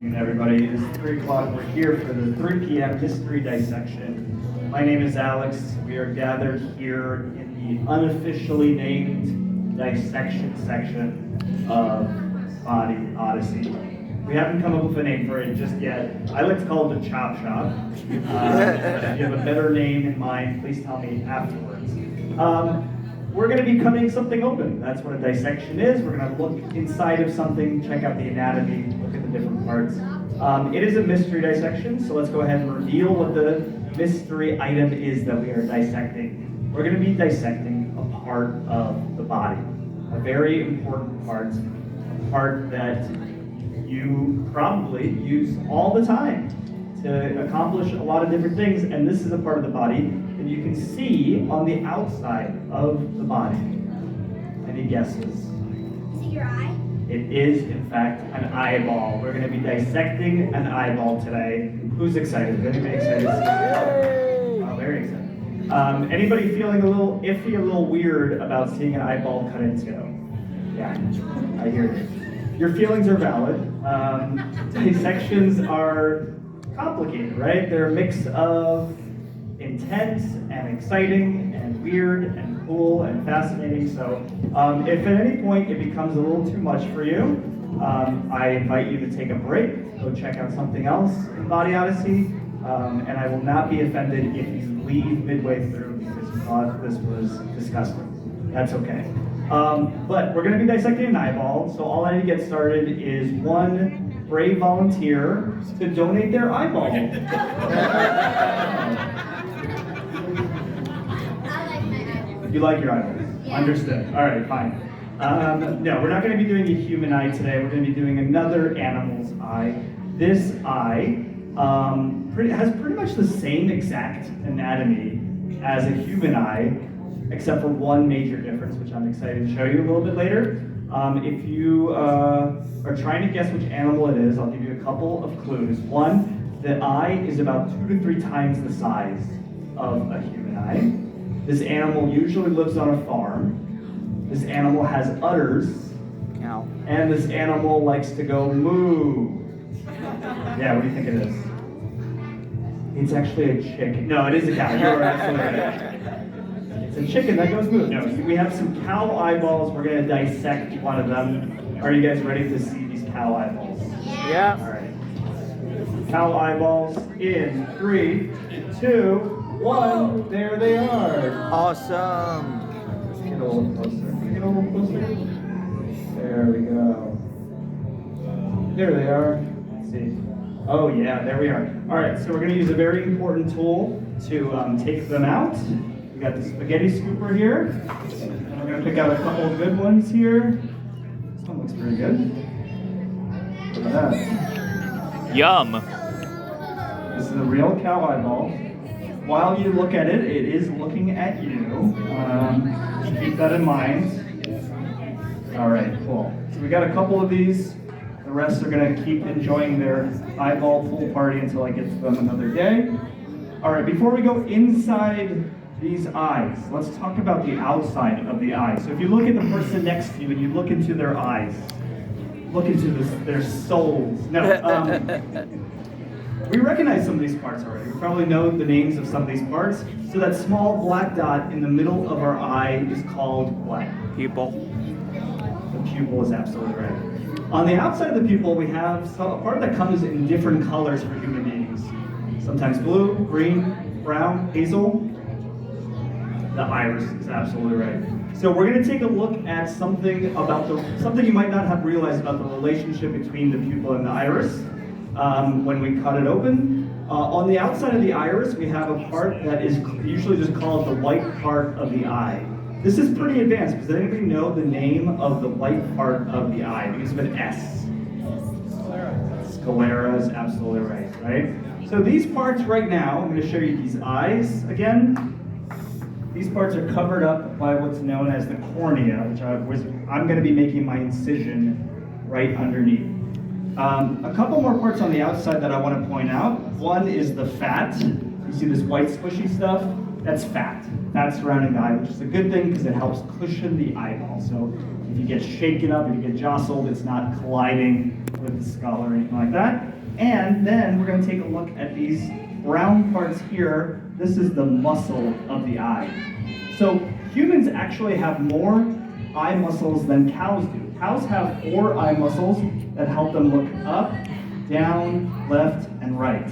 Everybody, it's 3 o'clock. We're here for the 3 p.m. History Dissection. My name is Alex. We are gathered here in the unofficially named Dissection section of Body Odyssey. We haven't come up with a name for it just yet. I like to call it the Chop Shop. If you have a better name in mind, please tell me afterwards. We're going to be cutting something open. That's what a dissection is. We're going to look inside of something, check out the anatomy, look at the different parts. It is a mystery dissection, so let's go ahead and reveal what the mystery item is that we are dissecting. We're going to be dissecting a part of the body, a very important part, a part that you probably use all the time to accomplish a lot of different things, and this is a part of the body that you can see on the outside of the body. Any guesses? Is it your eye? It is, in fact, an eyeball. We're going to be dissecting an eyeball today. Who's excited? Is anybody excited to see it? Oh, very excited. Anybody feeling a little iffy, a little weird about seeing an eyeball cut into? Yeah, I hear you. Your feelings are valid. Dissections are complicated, right? They're a mix of intense and exciting and weird and cool and fascinating. So if at any point it becomes a little too much for you, I invite you to take a break, go check out something else in Body Odyssey, and I will not be offended if you leave midway through because you thought this was disgusting. That's okay. But we're going to be dissecting an eyeball, so all I need to get started is one brave volunteer to donate their eyeball. I like my eyeball. You like your eyeball? Yeah. Understood. All right, fine. No, we're not going to be doing a human eye today. We're going to be doing another animal's eye. This eye has pretty much the same exact anatomy as a human eye, except for one major difference, which I'm excited to show you a little bit later. If you are trying to guess which animal it is, I'll give you a couple of clues. One, the eye is about 2 to 3 times the size of a human eye. This animal usually lives on a farm. This animal has udders. Ow. And this animal likes to go moo. Yeah, what do you think it is? It's actually a chicken. No, it is a cow. You're absolutely right. It's a chicken that goes moo. No, we have some cow eyeballs. We're going to dissect one of them. Are you guys ready to see these cow eyeballs? Yeah. All right. Cow eyeballs in 3, 2, 1. There they are. Awesome. Let's get a little closer. Can we get a little closer? There we go. There they are. Let's see. Oh yeah, there we are. All right, so we're going to use a very important tool to take them out. We got the spaghetti scooper here. And we're going to pick out a couple of good ones here. This one looks pretty good. Look at that. Yum. This is a real cow eyeball. While you look at it, it is looking at you. Keep that in mind. All right, cool. So we got a couple of these. The rest are going to keep enjoying their eyeball pool party until I get to them another day. All right, before we go inside these eyes, let's talk about the outside of the eye. So if you look at the person next to you and you look into their eyes, look into their souls. No, we recognize some of these parts already. We probably know the names of some of these parts. So that small black dot in the middle of our eye is called what? Pupil. The pupil is absolutely right. On the outside of the pupil, we have a part that comes in different colors for human beings. Sometimes blue, green, brown, hazel. The iris is absolutely right. So we're going to take a look at something you might not have realized about the relationship between the pupil and the iris when we cut it open. On the outside of the iris, we have a part that is usually just called the white part of the eye. This is pretty advanced. Does anybody know the name of the white part of the eye? It begins with an S. Sclera is absolutely right? So these parts right now, I'm going to show you these eyes again. These parts are covered up by what's known as the cornea, which I'm going to be making my incision right underneath. A couple more parts on the outside that I want to point out. One is the fat. You see this white squishy stuff? That's fat. Fat surrounding the eye, which is a good thing because it helps cushion the eyeball. So If you get shaken up, if you get jostled, it's not colliding with the skull or anything like that. And then we're going to take a look at these brown parts here. This is the muscle of the eye. So humans actually have more eye muscles than cows do. Cows have 4 eye muscles that help them look up, down, left, and right.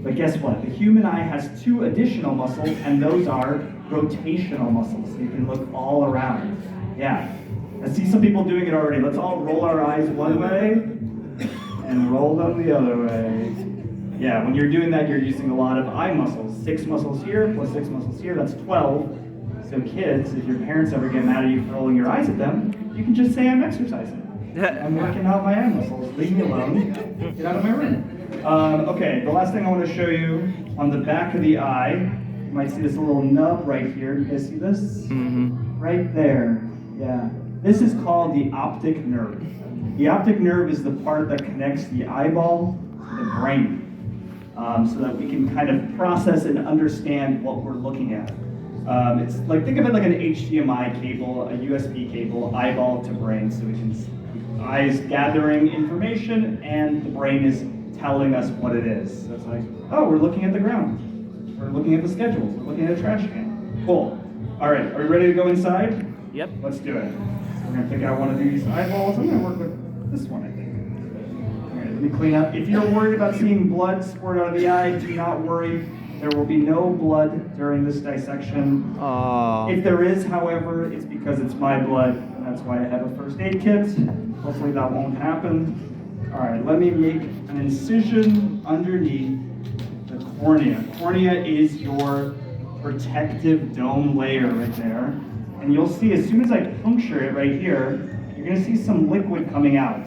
But guess what? The human eye has 2 additional muscles, and those are rotational muscles. So you can look all around. Yeah. I see some people doing it already. Let's all roll our eyes one way and roll them the other way. Yeah, when you're doing that, you're using a lot of eye muscles. 6 muscles here plus 6 muscles here, that's 12. So kids, if your parents ever get mad at you for rolling your eyes at them, you can just say, I'm exercising. I'm working out my eye muscles. Leave me alone. Get out of my room. Okay, the last thing I want to show you, on the back of the eye, you might see this little nub right here. You guys see this? Mm-hmm. Right there. Yeah. This is called the optic nerve. The optic nerve is the part that connects the eyeball to the brain, so that we can kind of process and understand what we're looking at. It's like, think of it like an HDMI cable, a USB cable, eyeball to brain, so we can eyes gathering information and the brain is telling us what it is. So it's like, oh, we're looking at the ground. We're looking at the schedules. We're looking at a trash can. Cool. All right, are you ready to go inside? Yep. Let's do it. So we're gonna pick out one of these eyeballs. I'm gonna work with this one, I think. All right, let me clean up. If you're worried about seeing blood squirt out of the eye, do not worry. There will be no blood during this dissection. If there is, however, it's because it's my blood, and that's why I have a first aid kit. Hopefully that won't happen. All right, let me make an incision underneath the cornea. Cornea is your protective dome layer right there. And you'll see as soon as I puncture it right here, you're gonna see some liquid coming out.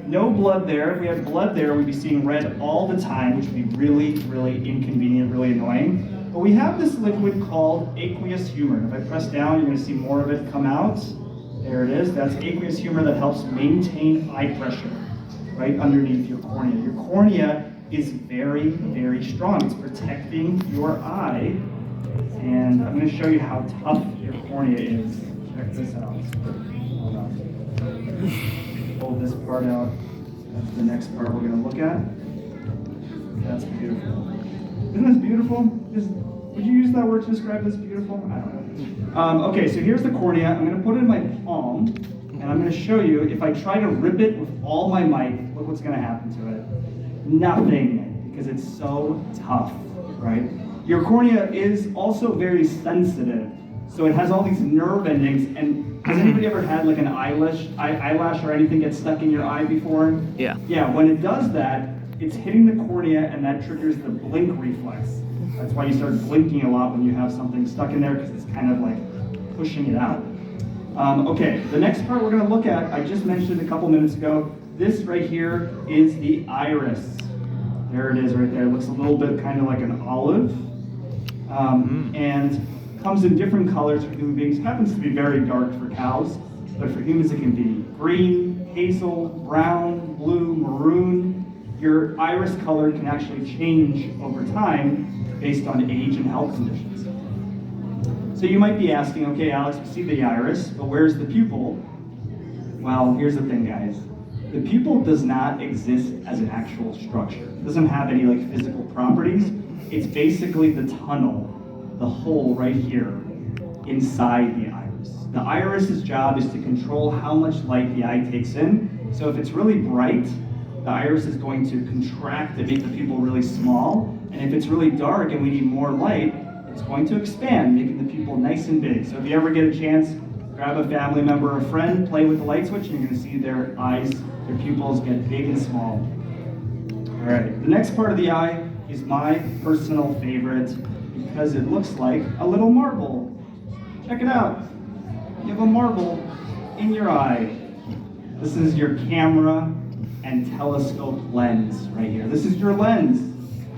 No blood there. If we had blood there, we'd be seeing red all the time, which would be really, really inconvenient, really annoying. But we have this liquid called aqueous humor. If I press down, you're gonna see more of it come out. There it is. That's aqueous humor that helps maintain eye pressure right underneath your cornea. Your cornea is very, very strong. It's protecting your eye. And I'm gonna show you how tough your cornea is. Check this out. Hold on. Pull this part out. That's the next part we're going to look at. That's beautiful. Isn't this beautiful? Would you use that word to describe this beautiful? I don't know. Okay, so here's the cornea. I'm going to put it in my palm, and I'm going to show you, if I try to rip it with all my might, look what's going to happen to it. Nothing, because it's so tough, right? Your cornea is also very sensitive. So it has all these nerve endings, and has anybody ever had like an eyelash or anything get stuck in your eye before? Yeah. Yeah, when it does that, it's hitting the cornea and that triggers the blink reflex. That's why you start blinking a lot when you have something stuck in there, because it's kind of like pushing it out. Okay, the next part we're gonna look at, I just mentioned a couple minutes ago, this right here is the iris. There it is right there. It looks a little bit kind of like an olive. And comes in different colors for human beings. It happens to be very dark for cows, but for humans it can be green, hazel, brown, blue, maroon. Your iris color can actually change over time based on age and health conditions. So you might be asking, okay, Alex, we see the iris, but where's the pupil? Well, here's the thing, guys. The pupil does not exist as an actual structure. It doesn't have any like physical properties. It's basically the tunnel, the hole right here inside the iris. The iris's job is to control how much light the eye takes in. So if it's really bright, the iris is going to contract to make the pupil really small. And if it's really dark and we need more light, it's going to expand, making the pupil nice and big. So if you ever get a chance, grab a family member or a friend, play with the light switch, and you're going to see their eyes, their pupils get big and small. All right, the next part of the eye is my personal favorite, because it looks like a little marble. Check it out. You have a marble in your eye. This is your camera and telescope lens right here. This is your lens.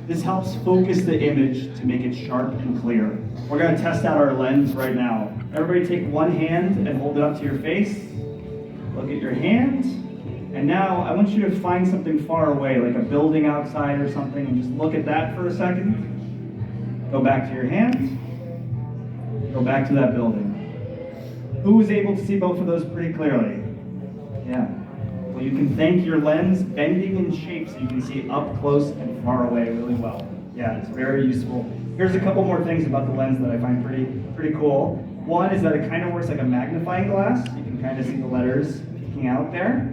This helps focus the image to make it sharp and clear. We're gonna test out our lens right now. Everybody take one hand and hold it up to your face. Look at your hand. And now I want you to find something far away, like a building outside or something, and just look at that for a second. Go back to your hand. Go back to that building. Who was able to see both of those pretty clearly? Yeah. Well, you can thank your lens bending in shape so you can see up close and far away really well. Yeah, it's very useful. Here's a couple more things about the lens that I find pretty cool. One is that it kind of works like a magnifying glass. You can kind of see the letters peeking out there.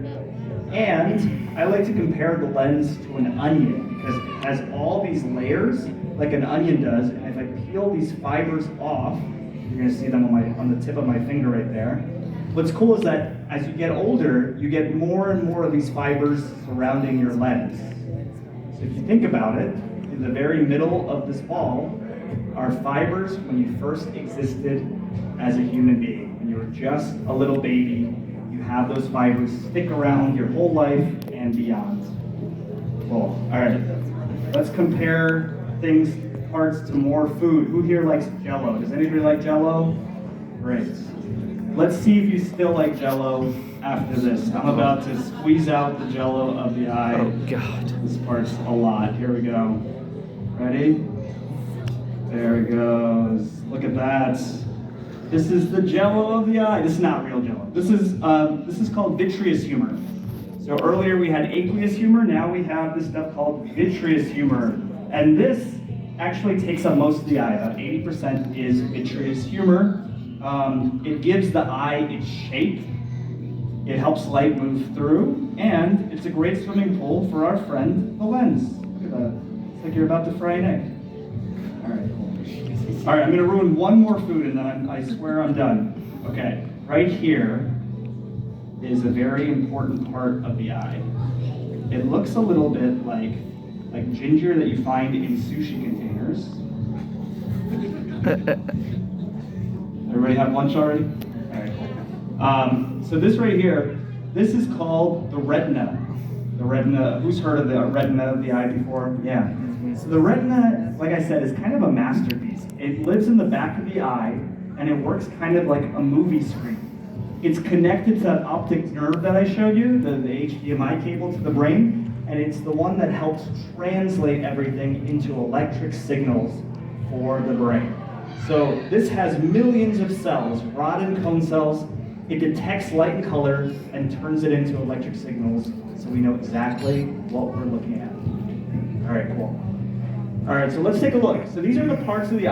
And I like to compare the lens to an onion because it has all these layers like an onion does. And if I peel these fibers off, you're going to see them on the tip of my finger right there. What's cool is that as you get older, you get more and more of these fibers surrounding your lens. So if you think about it, in the very middle of this ball are fibers when you first existed as a human being. When you were just a little baby, you have those fibers stick around your whole life and beyond. Cool. All right. Let's compare parts to more food. Who here likes Jell-O? Does anybody like Jell-O? Great. Let's see if you still like Jell-O after this. I'm about to squeeze out the Jell-O of the eye. Oh God. This part's a lot. Here we go. Ready? There it goes. Look at that. This is the Jell-O of the eye. This is not real Jell-O. This is called vitreous humor. So earlier we had aqueous humor. Now we have this stuff called vitreous humor. And this actually takes up most of the eye. About 80% is vitreous humor. It gives the eye its shape. It helps light move through, and it's a great swimming pool for our friend, the lens. Look at that. It's like you're about to fry an egg. All right, cool. All right, I'm gonna ruin one more food, and then I swear I'm done. Okay, right here is a very important part of the eye. It looks a little bit like ginger that you find in sushi containers. Everybody have lunch already? All right, cool. So this right here, this is called the retina. The retina, who's heard of the retina of the eye before? Yeah. So the retina, like I said, is kind of a masterpiece. It lives in the back of the eye, and it works kind of like a movie screen. It's connected to that optic nerve that I showed you, the HDMI cable to the brain, and it's the one that helps translate everything into electric signals for the brain. So this has millions of cells, rod and cone cells. It detects light and color and turns it into electric signals so we know exactly what we're looking at. All right, cool. All right, so let's take a look. So these are the parts of the eye.